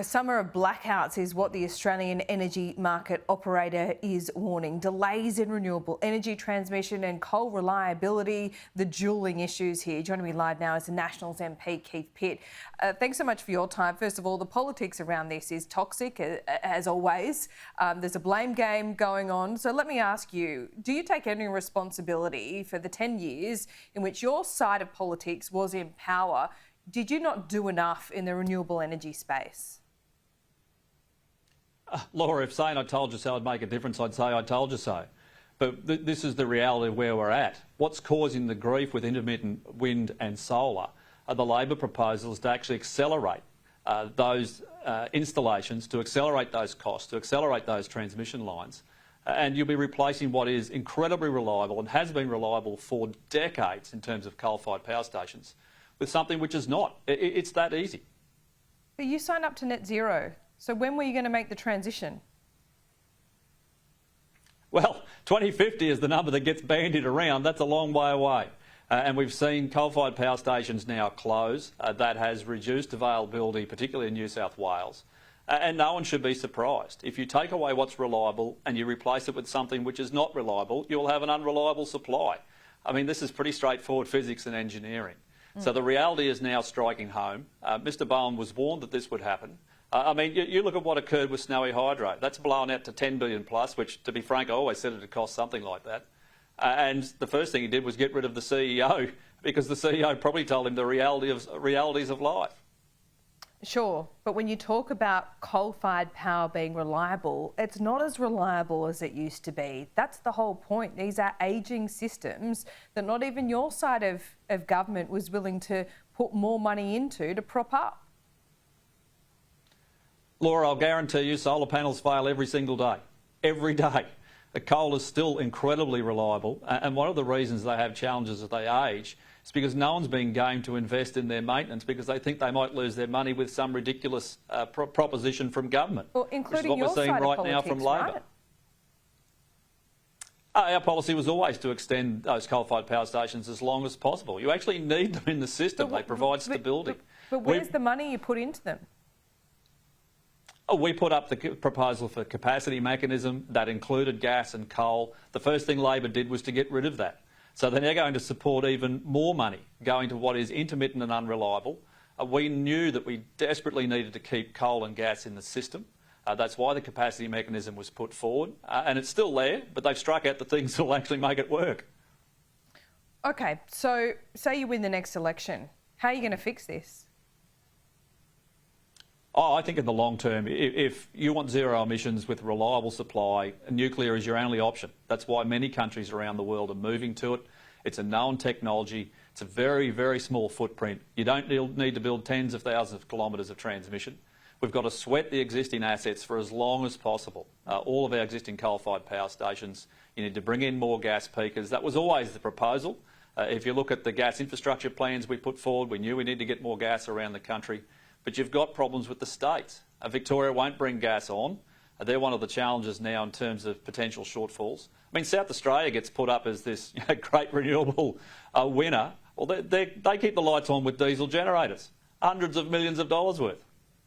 A summer of blackouts is what the Australian energy market operator is warning. Delays in renewable energy transmission and coal reliability, the dualling issues here. Joining me live now is the Nationals MP Keith Pitt. Thanks so much for your time. First of all, the politics around this is toxic, as always. There's a blame game going on. So let me ask you, do you take any responsibility for the 10 years in which your side of politics was in power? Did you not do enough in the renewable energy space? Laura, if saying I told you so would make a difference, I'd say I told you so. But this is the reality of where we're at. What's causing the grief with intermittent wind and solar are the Labor proposals to actually accelerate those installations, to accelerate those costs, to accelerate those transmission lines. And you'll be replacing what is incredibly reliable and has been reliable for decades in terms of coal-fired power stations with something which is not. It's that easy. But you signed up to net zero. So when were you going to make the transition? Well, 2050 is the number that gets bandied around. That's a long way away. And we've seen coal-fired power stations now close. That has reduced availability, particularly in New South Wales. And no one should be surprised. If you take away what's reliable and you replace it with something which is not reliable, you'll have an unreliable supply. I mean, this is pretty straightforward physics and engineering. So the reality is now striking home. Mr Bowen was warned that this would happen. I mean, you look at what occurred with Snowy Hydro. That's blown out to 10 billion plus, which, to be frank, I always said it would cost something like that. And the first thing he did was get rid of the CEO because the CEO probably told him the realities of life. Sure, but when you talk about coal-fired power being reliable, it's not as reliable as it used to be. That's the whole point. These are ageing systems that not even your side of government was willing to put more money into to prop up. Laura, I'll guarantee you solar panels fail every single day. Every day. The coal is still incredibly reliable, and one of the reasons they have challenges as they age is because no one's being game to invest in their maintenance because they think they might lose their money with some ridiculous proposition from government. Well, including your side of politics, right now from Labor. Right? Our policy was always to extend those coal-fired power stations as long as possible. You actually need them in the system. They provide stability. But where's the money you put into them? We put up the proposal for capacity mechanism that included gas and coal. The first thing Labor did was to get rid of that. So they're now going to support even more money going to what is intermittent and unreliable. We knew that we desperately needed to keep coal and gas in the system. That's why the capacity mechanism was put forward. And it's still there, but they've struck out the things that will actually make it work. OK, so say you win the next election. How are you going to fix this? Oh, I think in the long term, if you want zero emissions with reliable supply, nuclear is your only option. That's why many countries around the world are moving to it. It's a known technology. It's a very, very small footprint. You don't need to build tens of thousands of kilometres of transmission. We've got to sweat the existing assets for as long as possible. All of our existing coal-fired power stations, you need to bring in more gas peakers. That was always the proposal. If you look at the gas infrastructure plans we put forward, we knew we need to get more gas around the country. But you've got problems with the states. Victoria won't bring gas on. They're one of the challenges now in terms of potential shortfalls. I mean, South Australia gets put up as this great renewable winner. Well, they keep the lights on with diesel generators, hundreds of millions of dollars worth.